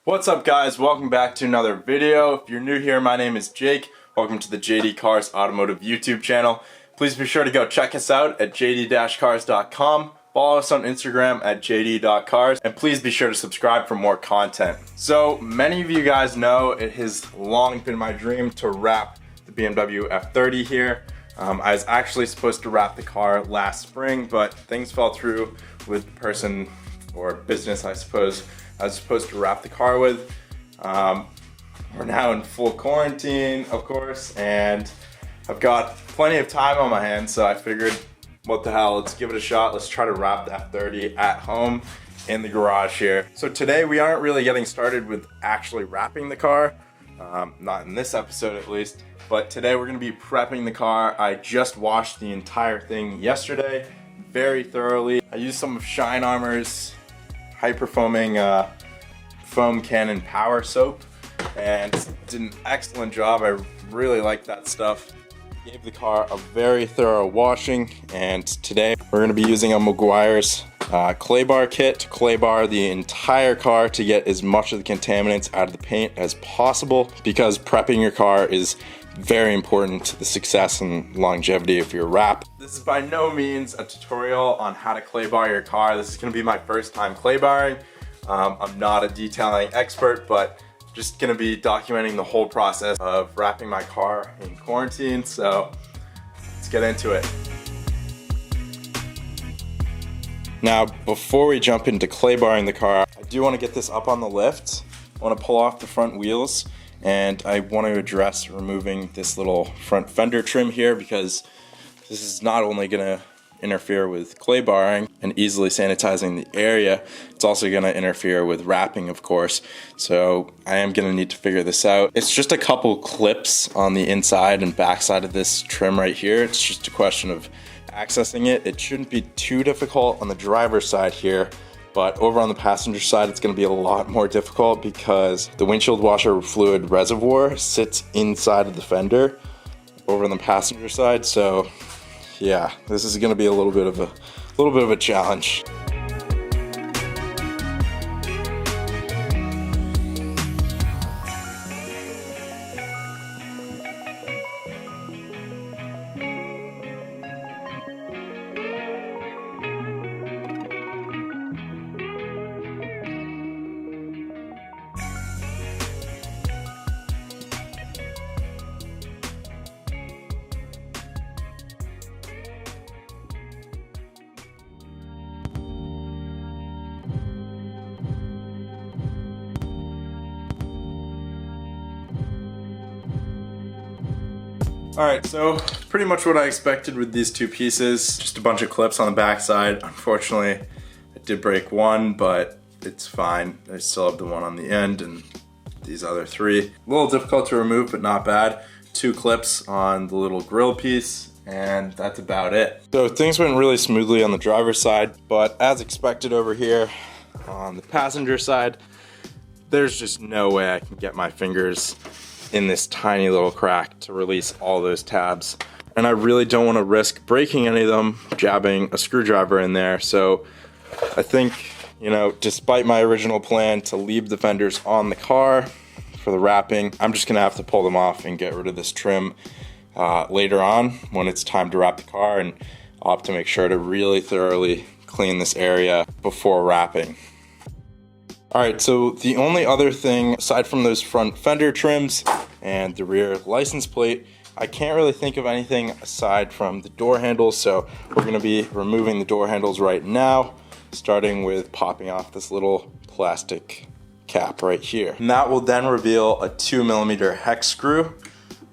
What's up guys, welcome back to another video. If you're new here, my name is Jake. Welcome to the JD Cars Automotive YouTube channel. Please be sure to go check us out at jd-cars.com. Follow us on Instagram at jd.cars, and please be sure to subscribe for more content. So many of you guys know it has long been my dream to wrap the BMW F30 here. I was actually supposed to wrap the car last spring, but things fell through with the person or business, I suppose, I was supposed to wrap the car with. We're now in full quarantine, of course, and I've got plenty of time on my hands, so I figured, what the hell, let's give it a shot. Let's try to wrap the F30 at home in the garage here. So today we aren't really getting started with actually wrapping the car, not in this episode at least, but today we're gonna be prepping the car. I just washed the entire thing yesterday, very thoroughly. I used some of Shine Armor's high-performing foam cannon power soap and did an excellent job. I really like that stuff. Gave the car a very thorough washing, and today we're going to be using a Meguiar's clay bar kit to clay bar the entire car to get as much of the contaminants out of the paint as possible, because prepping your car is very important to the success and longevity of your wrap. This is by no means a tutorial on how to clay bar your car. This is going to be my first time clay barring. I'm not a detailing expert, but just going to be documenting the whole process of wrapping my car in quarantine. So let's get into it. Now, before we jump into clay barring the car, I do want to get this up on the lift. I want to pull off the front wheels, and I want to address removing this little front fender trim here, because this is not only going to interfere with clay barring and easily sanitizing the area, it's also going to interfere with wrapping, of course. So I am going to need to figure this out. It's just a couple clips on the inside and back side of this trim right here. It's just a question of accessing it. It shouldn't be too difficult on the driver's side here, but over on the passenger side it's going to be a lot more difficult, because the windshield washer fluid reservoir sits inside of the fender over on the passenger side. So yeah, this is going to be a little bit of a challenge. Alright, so pretty much what I expected with these two pieces. Just a bunch of clips on the back side. Unfortunately, I did break one, but it's fine. I still have the one on the end and these other three. A little difficult to remove, but not bad. Two clips on the little grill piece, and that's about it. So things went really smoothly on the driver's side, but as expected over here on the passenger side, there's just no way I can get my fingers in this tiny little crack to release all those tabs. And I really don't want to risk breaking any of them, jabbing a screwdriver in there. So I think, you know, despite my original plan to leave the fenders on the car for the wrapping, I'm just gonna have to pull them off and get rid of this trim later on when it's time to wrap the car, and I'll have to make sure to really thoroughly clean this area before wrapping. Alright, so the only other thing, aside from those front fender trims and the rear license plate, I can't really think of anything aside from the door handles, so we're going to be removing the door handles right now, starting with popping off this little plastic cap right here. And that will then reveal a 2mm hex screw.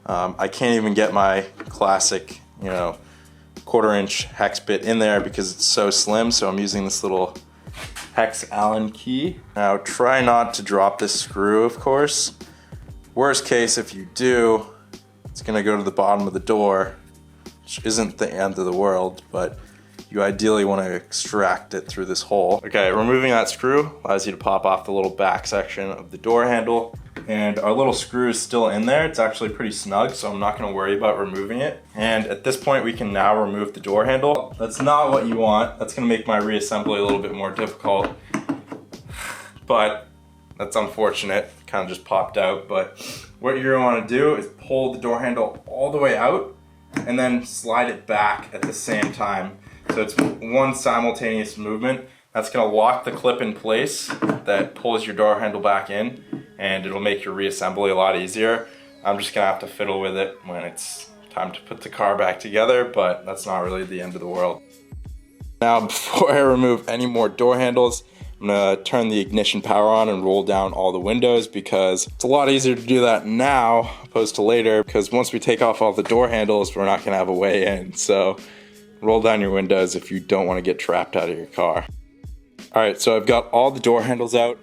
I can't even get my classic, you know, 1/4" hex bit in there because it's so slim, so I'm using this little hex Allen key. Now try not to drop this screw, of course. Worst case, if you do, it's gonna go to the bottom of the door, which isn't the end of the world, but you ideally want to extract it through this hole. Okay, removing that screw allows you to pop off the little back section of the door handle, and our little screw is still in there. It's actually pretty snug, so I'm not going to worry about removing it. And at this point we can now remove the door handle. That's not what you want. That's going to make my reassembly a little bit more difficult, but That's unfortunate, kind of just popped out, but what you're gonna wanna do is pull the door handle all the way out and then slide it back at the same time. So it's one simultaneous movement. That's gonna lock the clip in place that pulls your door handle back in, and it'll make your reassembly a lot easier. I'm just gonna have to fiddle with it when it's time to put the car back together, but that's not really the end of the world. Now, before I remove any more door handles, I'm gonna turn the ignition power on and roll down all the windows, because it's a lot easier to do that now opposed to later, because once we take off all the door handles, we're not gonna have a way in. So roll down your windows if you don't wanna get trapped out of your car. All right, so I've got all the door handles out,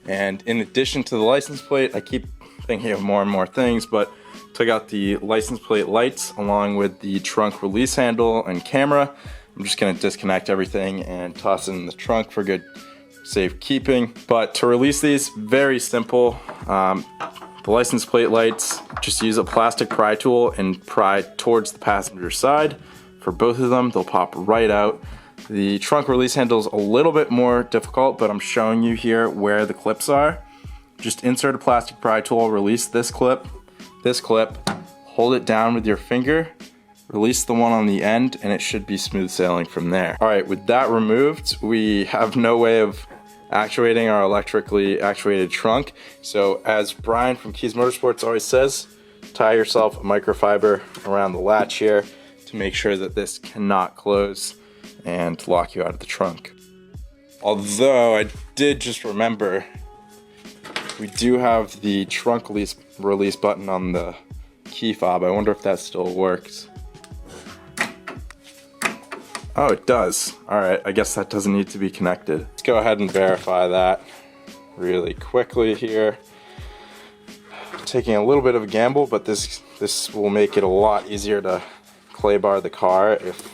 and in addition to the license plate, I keep thinking of more and more things, but took out the license plate lights along with the trunk release handle and camera. I'm just gonna disconnect everything and toss it in the trunk for good safekeeping. But to release these, very simple. The license plate lights, just use a plastic pry tool and pry towards the passenger side. For both of them, they'll pop right out. The trunk release handle is a little bit more difficult, but I'm showing you here where the clips are. Just insert a plastic pry tool, release this clip, hold it down with your finger, release the one on the end, and it should be smooth sailing from there. All right, with that removed, we have no way of actuating our electrically actuated trunk. So as Brian from Keys Motorsports always says, tie yourself a microfiber around the latch here to make sure that this cannot close and lock you out of the trunk. Although I did just remember, we do have the trunk release button on the key fob. I wonder if that still works. Oh, it does. All right, I guess that doesn't need to be connected. Let's go ahead and verify that really quickly here. Taking a little bit of a gamble, but this will make it a lot easier to clay bar the car if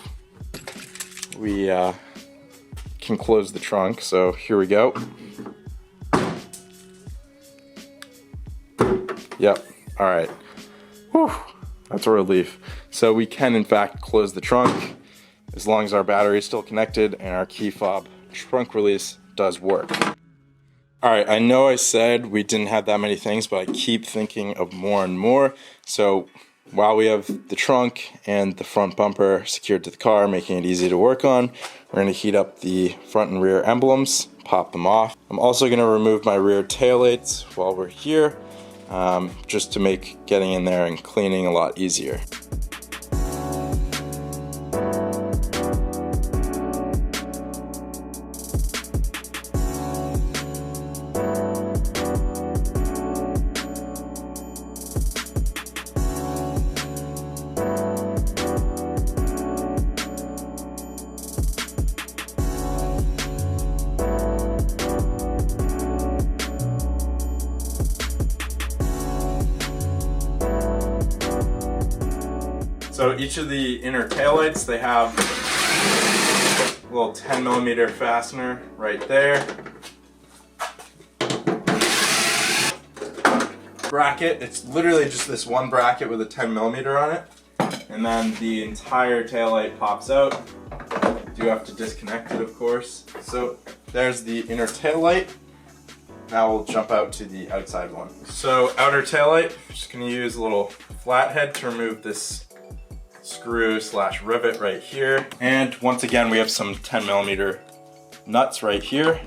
we can close the trunk. So here we go. Yep, all right. Whew, that's a relief. So we can in fact close the trunk as long as our battery is still connected and our key fob trunk release does work. All right, I know I said we didn't have that many things, but I keep thinking of more and more. So while we have the trunk and the front bumper secured to the car, making it easy to work on, we're gonna heat up the front and rear emblems, pop them off. I'm also gonna remove my rear taillights while we're here, just to make getting in there and cleaning a lot easier. So each of the inner taillights, they have a little 10mm fastener right there. Bracket, it's literally just this one bracket with a 10mm on it. And then the entire taillight pops out. You do have to disconnect it, of course. So there's the inner taillight. Now we'll jump out to the outside one. So outer taillight, just gonna use a little flathead to remove this screw / rivet right here. And once again, we have some 10mm nuts right here.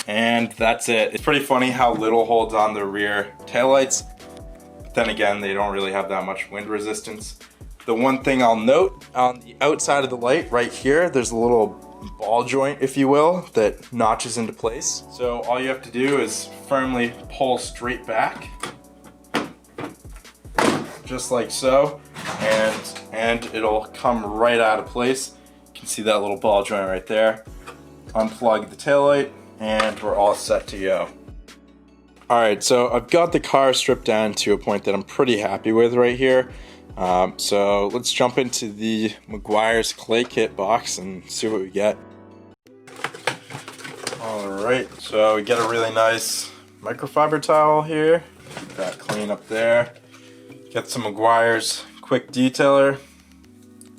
And that's it. It's pretty funny how little holds on the rear taillights. But then again, they don't really have that much wind resistance. The one thing I'll note, on the outside of the light right here, there's a little ball joint, if you will, that notches into place. So all you have to do is firmly pull straight back, just like so, and it'll come right out of place. You can see that little ball joint right there. Unplug the taillight, and we're all set to go. All right, so I've got the car stripped down to a point that I'm pretty happy with right here. So let's jump into the Meguiar's clay kit box and see what we get. All right, so we get a really nice microfiber towel here. Get that clean up there. Get some Meguiar's quick detailer.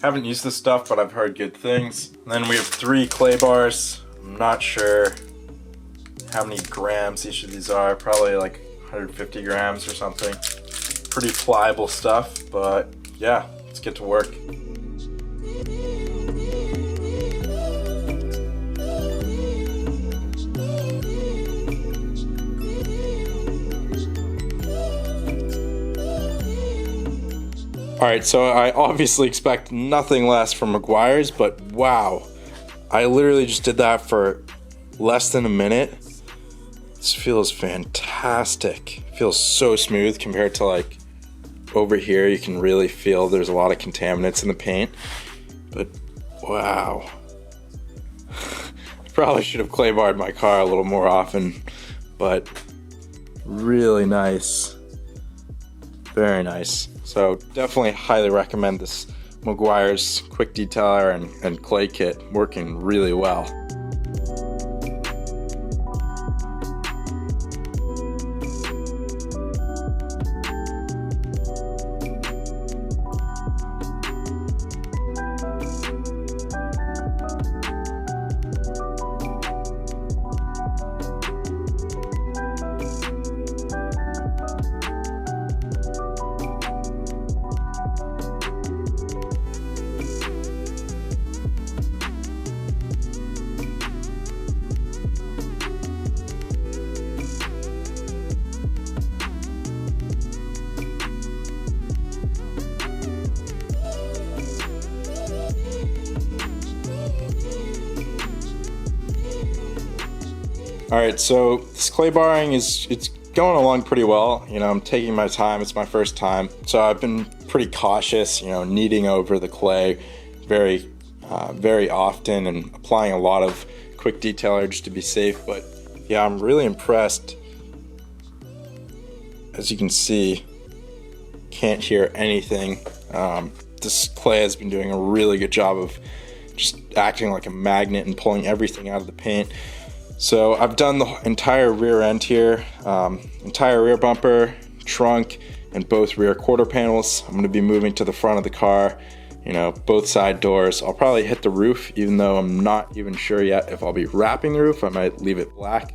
Haven't used this stuff, but I've heard good things. And then we have 3 clay bars. I'm not sure how many grams each of these are. Probably like 150 grams or something. Pretty pliable stuff, but yeah, let's get to work. Alright, so I obviously expect nothing less from Meguiar's, but wow. I literally just did that for less than a minute. This feels fantastic. It feels so smooth compared to like over here. You can really feel there's a lot of contaminants in the paint, but wow. Probably should have clay barred my car a little more often, but really nice. Very nice. So definitely highly recommend this Meguiar's quick detailer and clay kit, working really well. Alright, so this clay barring it's going along pretty well. You know, I'm taking my time, it's my first time. So I've been pretty cautious, you know, kneading over the clay very often and applying a lot of quick detailer just to be safe. But yeah, I'm really impressed. As you can see, can't hear anything. This clay has been doing a really good job of just acting like a magnet and pulling everything out of the paint. So I've done the entire rear end here, entire rear bumper, trunk, and both rear quarter panels. I'm going to be moving to the front of the car, you know, both side doors. I'll probably hit the roof, even though I'm not even sure yet if I'll be wrapping the roof. I might leave it black,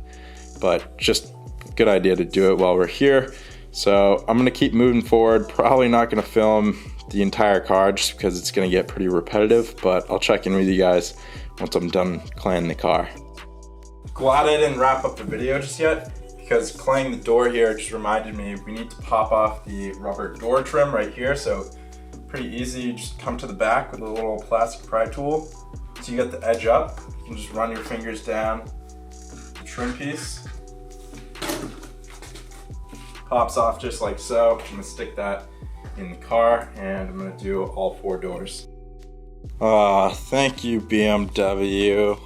but just a good idea to do it while we're here. So I'm going to keep moving forward. Probably not going to film the entire car just because it's going to get pretty repetitive, but I'll check in with you guys once I'm done claying the car. Glad I didn't wrap up the video just yet, because claying the door here just reminded me we need to pop off the rubber door trim right here. So pretty easy, you just come to the back with a little plastic pry tool. So you get the edge up, you can just run your fingers down the trim piece. Pops off just like so. I'm gonna stick that in the car and I'm gonna do all 4 doors. Thank you, BMW.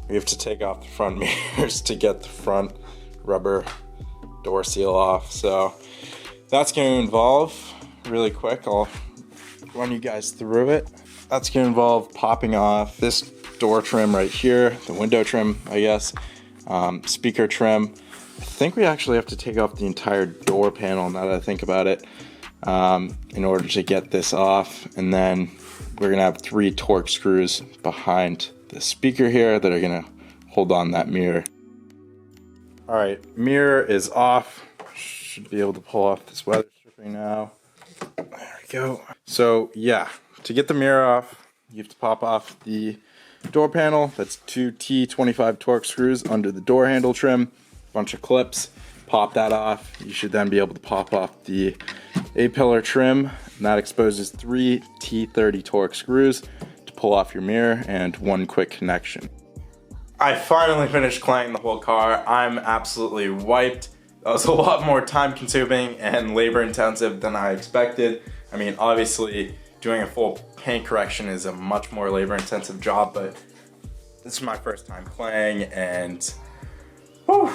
We have to take off the front mirrors to get the front rubber door seal off. So that's going to involve, really quick, I'll run you guys through it. That's going to involve popping off this door trim right here, the window trim, I guess, speaker trim. I think we actually have to take off the entire door panel now that I think about it, in order to get this off. And then we're going to have 3 Torx screws behind the speaker here that are gonna hold on that mirror. All right, mirror is off. Should be able to pull off this weather stripping now. There we go. So yeah, to get the mirror off, you have to pop off the door panel. That's 2 T25 Torx screws under the door handle trim, bunch of clips. Pop that off. You should then be able to pop off the A-pillar trim, and that exposes 3 T30 Torx screws to pull off your mirror and 1 quick connection. I finally finished claying the whole car. I'm absolutely wiped. That was a lot more time consuming and labor intensive than I expected. I mean, obviously doing a full paint correction is a much more labor intensive job, but this is my first time claying and whew,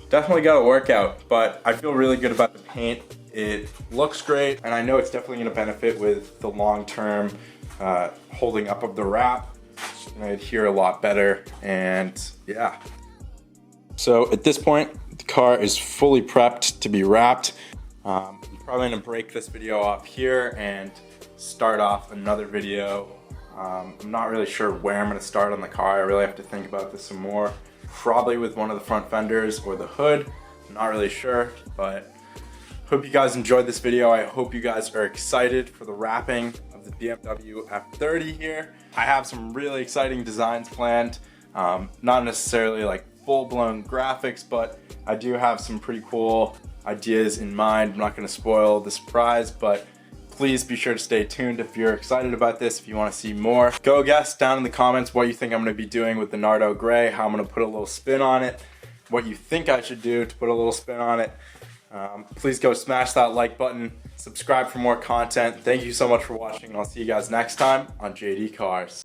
definitely got a workout, but I feel really good about the paint. It looks great, and I know it's definitely gonna benefit with the long-term holding up of the wrap. It's gonna adhere a lot better, and yeah. So at this point, the car is fully prepped to be wrapped. I'm probably gonna break this video off here and start off another video. I'm not really sure where I'm gonna start on the car. I really have to think about this some more. probably with one of the front fenders or the hood. I'm not really sure, but hope you guys enjoyed this video. I hope you guys are excited for the wrapping of the BMW F30 here. I have some really exciting designs planned. Not necessarily like full-blown graphics, but I do have some pretty cool ideas in mind. I'm not going to spoil the surprise, but please be sure to stay tuned if you're excited about this, if you want to see more. Go guess down in the comments what you think I'm going to be doing with the Nardo Gray, how I'm going to put a little spin on it, what you think I should do to put a little spin on it. Please go smash that like button, subscribe for more content. Thank you so much for watching, and I'll see you guys next time on JD Cars.